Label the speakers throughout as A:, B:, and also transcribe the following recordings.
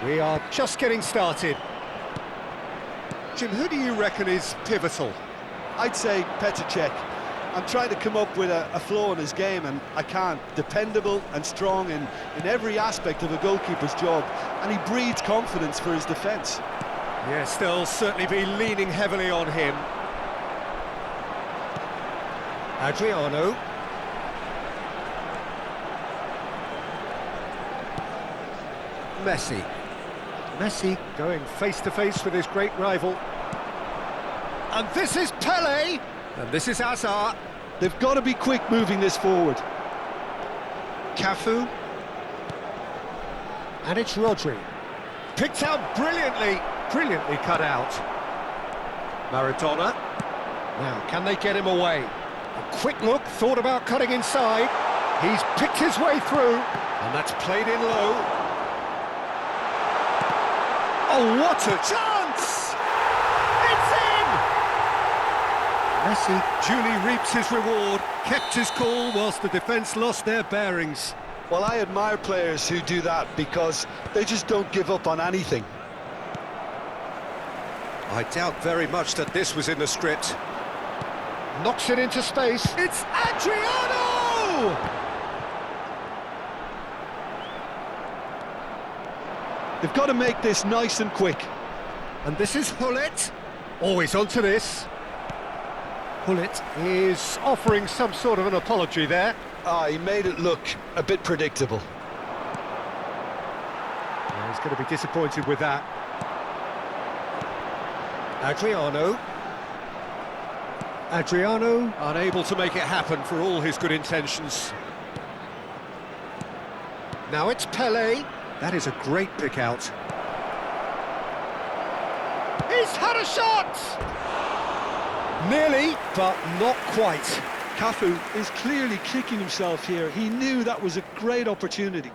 A: We are just getting started. Jim, who do you reckon is pivotal?
B: I'd say Petr Cech. I'm trying to come up with a flaw in his game, and I can't. Dependable and strong in every aspect of a goalkeeper's job, and he breeds confidence for his defence.
A: Yes, they'll certainly be leaning heavily on him. Adriano. Messi. Messi going face-to-face with his great rival. And this is Pele, and this is Hazard.
B: They've got to be quick moving this forward.
A: Cafu. And it's Rodri. Picked out brilliantly, brilliantly cut out. Maradona. Now, can they get him away? A quick look, thought about cutting inside. He's picked his way through, and that's played in low. Oh, what a chance! It's in! Messi duly reaps his reward, kept his cool whilst the defence lost their bearings.
B: Well, I admire players who do that because they just don't give up on anything.
A: I doubt very much that this was in the script. Knocks it into space. It's Adriano!
B: They've got to make this nice and quick.
A: And this is Hullet. Always onto this. Hullet is offering some sort of an apology there.
B: He made it look a bit predictable.
A: Yeah, he's going to be disappointed with that. Adriano. Adriano unable to make it happen for all his good intentions. Now it's Pele. That is a great pick out. He's had a shot! Nearly, but not quite.
B: Cafu is clearly kicking himself here. He knew that was a great opportunity.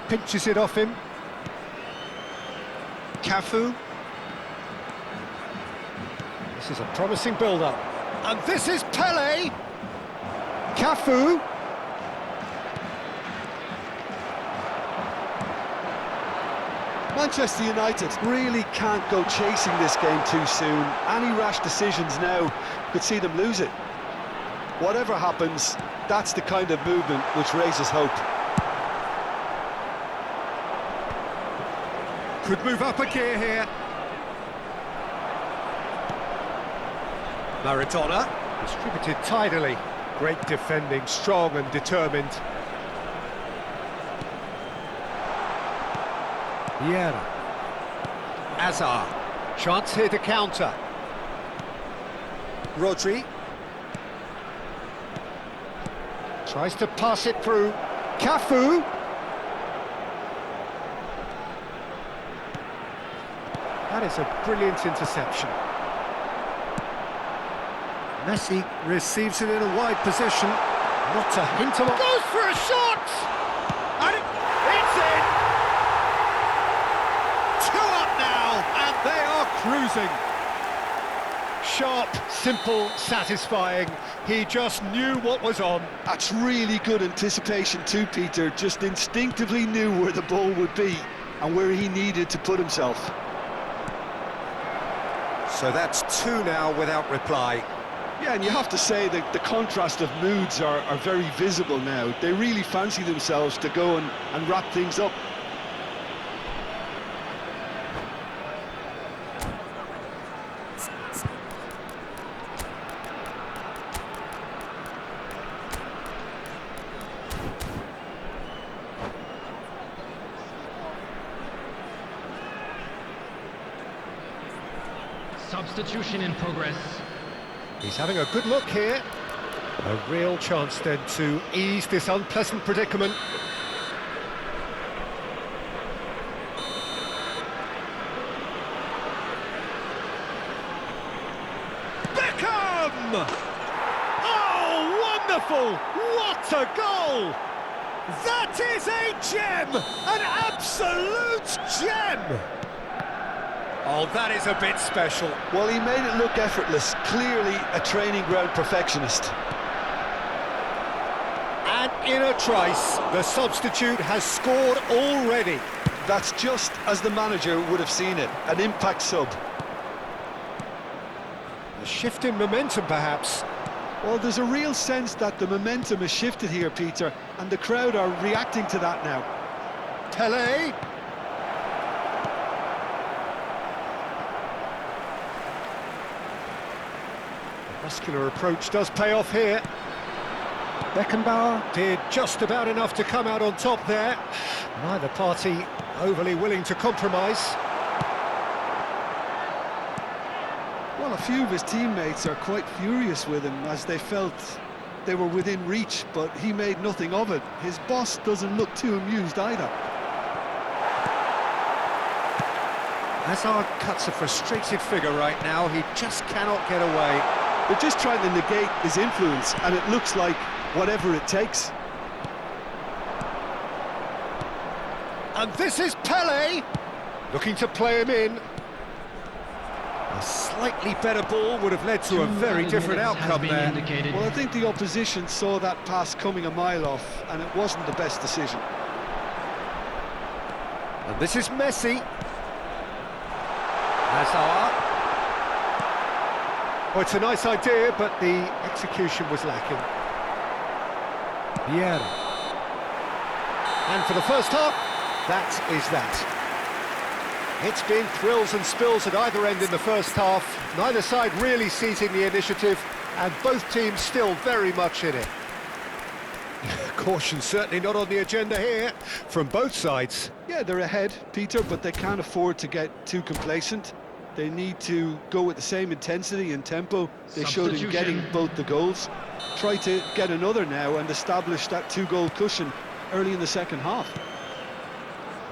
A: Pinches it off him. Cafu. This is a promising build-up. And this is Pele! Cafu.
B: Manchester United really can't go chasing this game too soon. Any rash decisions now could see them lose it. Whatever happens, that's the kind of movement which raises hope.
A: Could move up a gear here. Maradona. Distributed tidily. Great defending, strong and determined. Vieira. Hazard. Chance here to counter. Rodri. Tries to pass it through. Cafu. That is a brilliant interception. Messi receives it in a wide position. Not a hint of... Goes for a shot! And it's in! 2 up now, and they are cruising. Sharp, simple, satisfying. He just knew what was on.
B: That's really good anticipation too, Peter. Just instinctively knew where the ball would be and where he needed to put himself.
A: So that's 2 now without reply.
B: Yeah, and you have to say that the contrast of moods are very visible now. They really fancy themselves to go and wrap things up.
C: Substitution in progress.
A: He's having a good look here. A real chance then to ease this unpleasant predicament. Beckham! Oh, wonderful! What a goal! That is a gem! An absolute gem! Oh, that is a bit special.
B: Well, he made it look effortless. Clearly a training ground perfectionist.
A: And in a trice. The substitute has scored already.
B: That's just as the manager would have seen it, an impact sub.
A: A shift in momentum, perhaps.
B: Well, there's a real sense that the momentum has shifted here, Peter, and the crowd are reacting to that now.
A: Pele. The muscular approach does pay off here. Beckenbauer did just about enough to come out on top there. Neither party overly willing to compromise.
B: Well, a few of his teammates are quite furious with him as they felt they were within reach, but he made nothing of it. His boss doesn't look too amused either.
A: Hazard cuts a frustrated figure right now. He just cannot get away.
B: They're just trying to negate his influence, and it looks like whatever it takes.
A: And this is Pele, looking to play him in. A slightly better ball would have led to a very different outcome there.
B: Well, I think the opposition saw that pass coming a mile off, and it wasn't the best decision.
A: And this is Messi. Hazard. Oh, it's a nice idea, but the execution was lacking. Vieira. And for the first half, that is that. It's been thrills and spills at either end in the first half. Neither side really seizing the initiative, and both teams still very much in it. Caution certainly not on the agenda here, from both sides.
B: Yeah, they're ahead, Peter, but they can't afford to get too complacent. They need to go with the same intensity and tempo they showed in getting both the goals. Try to get another now and establish that two-goal cushion early in the second half.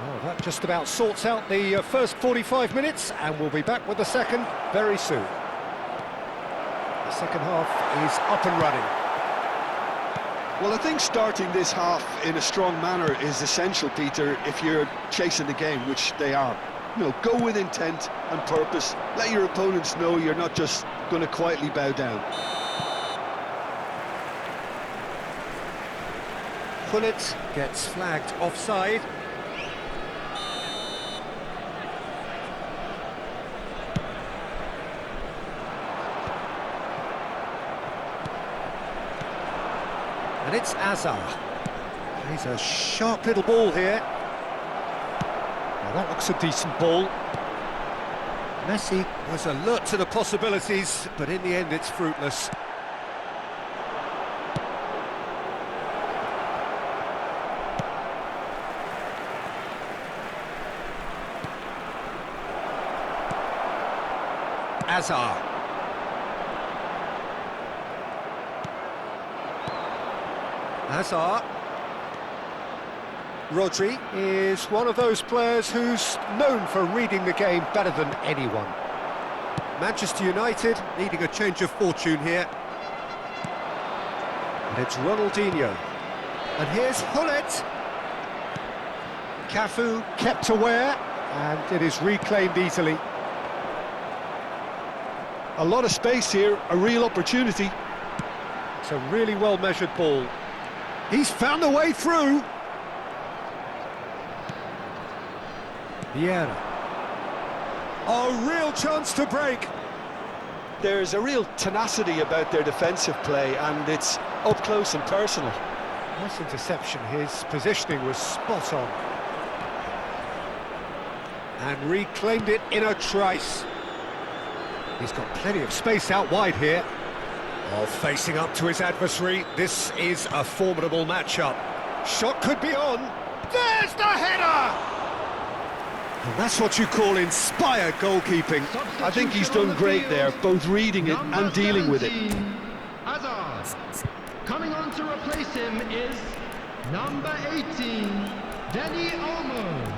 A: Oh, that just about sorts out the first 45 minutes, and we'll be back with the second very soon. The second half is up and running.
B: Well, I think starting this half in a strong manner is essential, Peter, if you're chasing the game, which they are. You know, go with intent and purpose. Let your opponents know you're not just going to quietly bow down.
A: Pullet gets flagged offside. And it's Hazard. He's a sharp little ball here. Now that looks a decent ball. Messi was alert to the possibilities, but in the end it's fruitless. Hazard. Hazard. Rodri is one of those players who's known for reading the game better than anyone. Manchester United needing a change of fortune here. And it's Ronaldinho. And here's Hullet. Cafu kept aware, and it is reclaimed easily.
B: A lot of space here, a real opportunity.
A: It's a really well-measured ball. He's found a way through. Vieira. A real chance to break.
B: There's a real tenacity about their defensive play, and it's up close and personal.
A: Nice interception. His positioning was spot on. And reclaimed it in a trice. He's got plenty of space out wide here. Oh, facing up to his adversary. This is a formidable matchup. Shot could be on. There's the header! And that's what you call inspired goalkeeping.
B: I think he's done great there, both reading it and dealing with it.
C: Hazard. Coming on to replace him is number 18, Dani Olmo.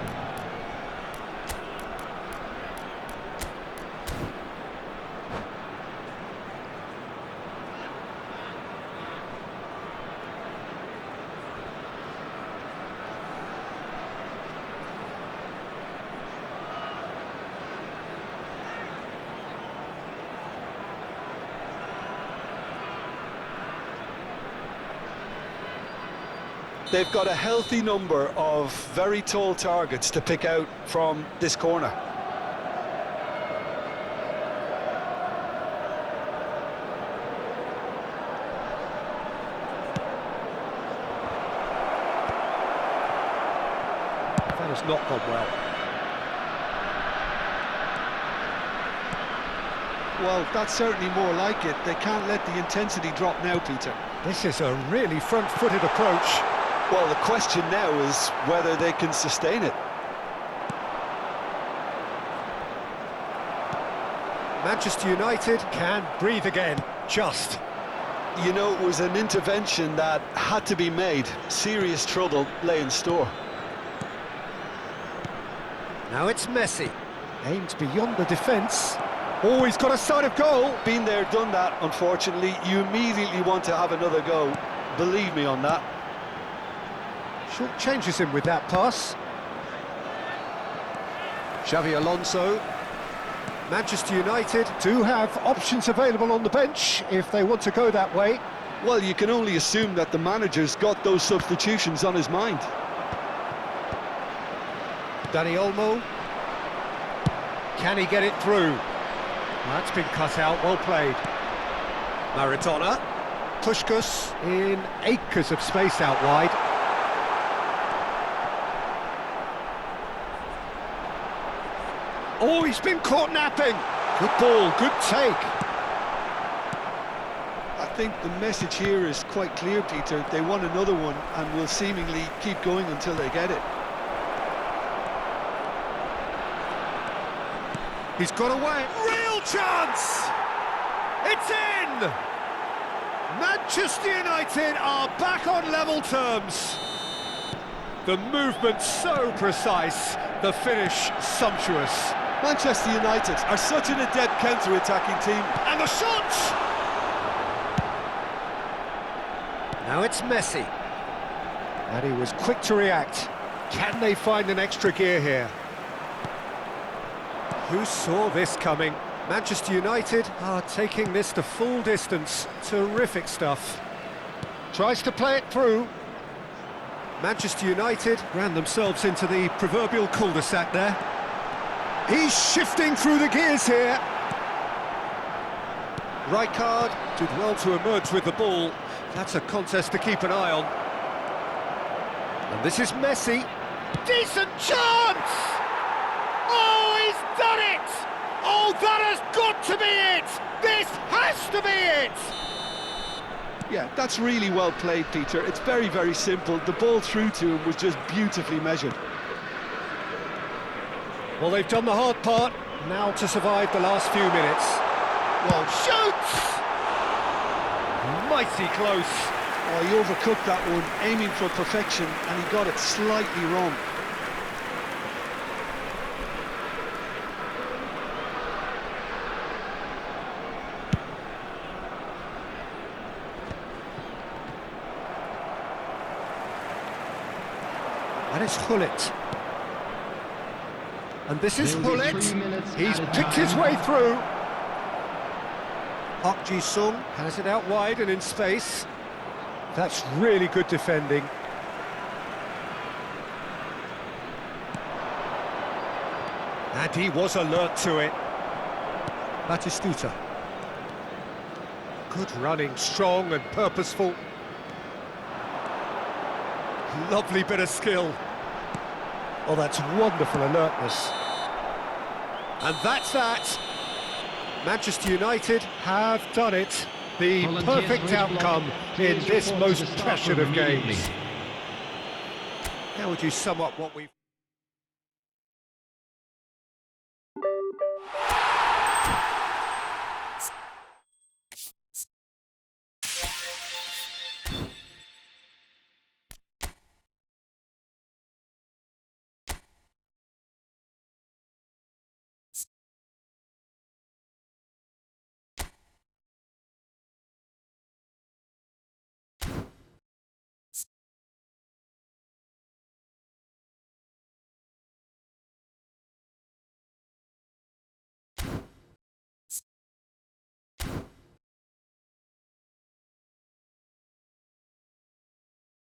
B: They've got a healthy number of very tall targets to pick out from this corner.
A: That has not gone well.
B: Well, that's certainly more like it. They can't let the intensity drop now, Peter.
A: This is a really front-footed approach.
B: Well, the question now is whether they can sustain it.
A: Manchester United can breathe again, just.
B: You know, it was an intervention that had to be made. Serious trouble lay in store.
A: Now it's Messi. Aims beyond the defence. Oh, he's got a sight of goal.
B: Been there, done that, unfortunately. You immediately want to have another go. Believe me on that.
A: Short changes him with that pass. Xavi Alonso. Manchester United do have options available on the bench if they want to go that way.
B: Well, you can only assume that the manager's got those substitutions on his mind.
A: Dani Olmo. Can he get it through? That's been cut out, well played. Maradona. Puskás in acres of space out wide. Oh, he's been caught napping. Good ball, good take.
B: I think the message here is quite clear, Peter. They want another one and will seemingly keep going until they get it.
A: He's got away. Real chance! It's in! Manchester United are back on level terms. The movement so precise, the finish sumptuous.
B: Manchester United are such an adept counter-attacking team.
A: And the shot! Now it's Messi. And he was quick to react. Can they find an extra gear here? Who saw this coming? Manchester United are taking this the full distance. Terrific stuff. Tries to play it through. Manchester United ran themselves into the proverbial cul-de-sac there. He's shifting through the gears here. Rijkaard did well to emerge with the ball. That's a contest to keep an eye on. And this is Messi. Decent chance! Oh, he's done it! Oh, that has got to be it! This has to be it!
B: Yeah, that's really well played, Peter. It's very, very simple. The ball through to him was just beautifully measured.
A: Well, they've done the hard part. Now to survive the last few minutes. Well, shoots! Mighty close.
B: Oh, he overcooked that one, aiming for perfection, and he got it slightly wrong.
A: And it's Hullet. And this is Hullet. He's picked his way through. Park Ji-sung has it out wide and in space. That's really good defending. And he was alert to it. Batistuta. Good running, strong and purposeful. Lovely bit of skill. Oh, that's wonderful alertness. And that's that. Manchester United have done it. The perfect outcome in this most passionate of games. How would you sum up what we've...